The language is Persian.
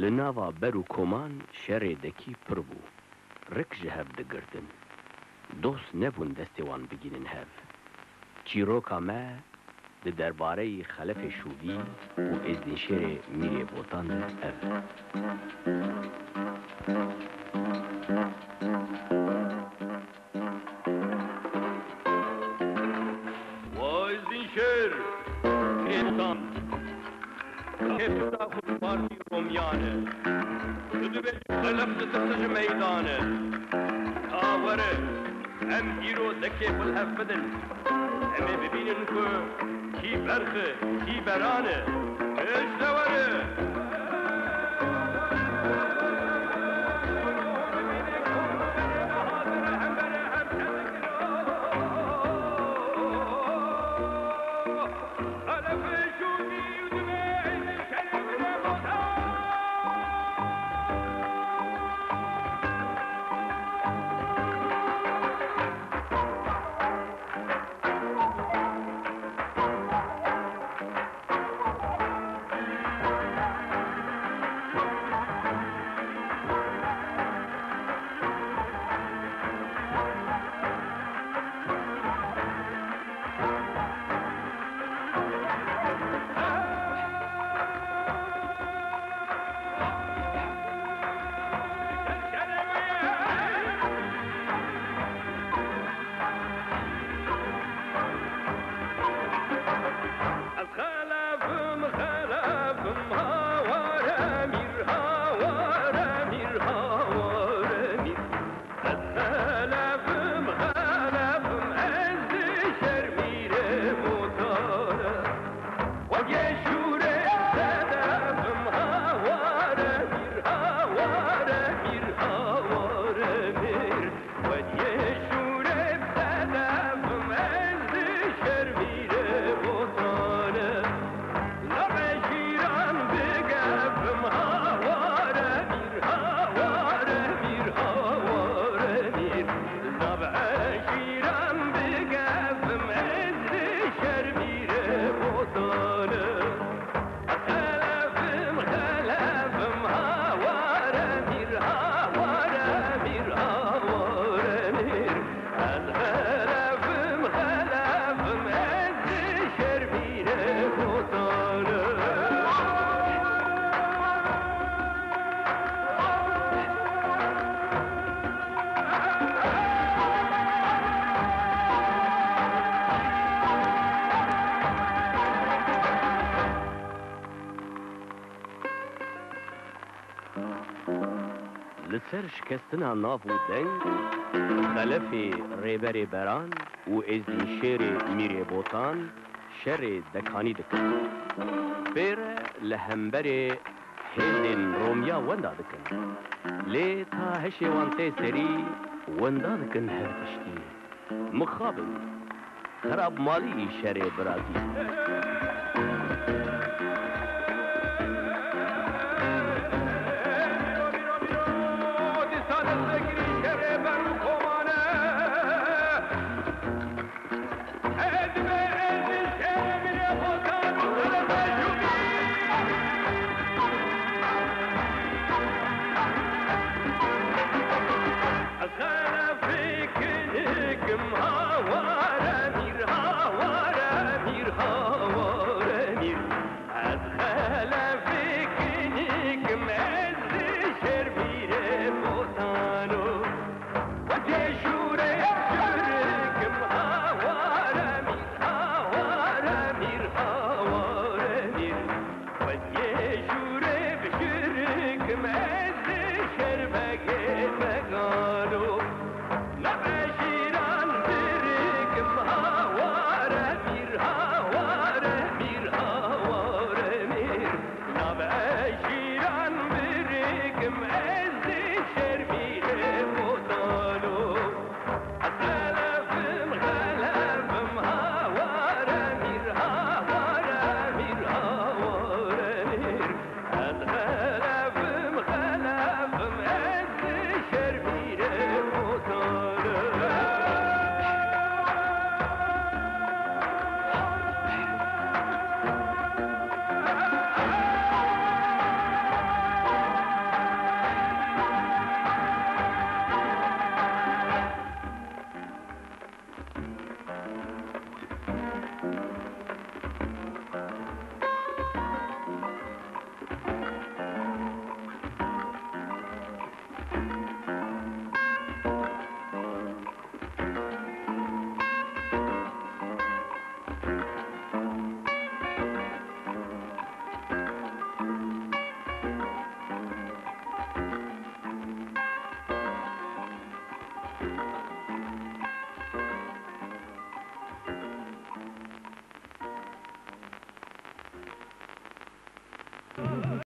لناوا برو کمان شر دکی پر بو رک جهب دگرتن دوست نبون دستوان بگیرن هف چیروکا ما ده درباره خلف شووی و ازدنشر میره بوتان اف و ازدنشر کتان کتان خود پارتی رومیانه شده به خلف دستش میدانه آوره هم گیرو دکه بالهف بدن همه ببینن که کی برخه کی برانه اشتواره لسر شکستنا ناف و دنگ خلف ریبر بران و ازدنشر میره بوتان شر دکانی دکن بیر لهمبر هندن رومیا وندا دکن لی تا هشی وانتی سری وندا دکن هر تشتی مخابن خراب مالی شر برازی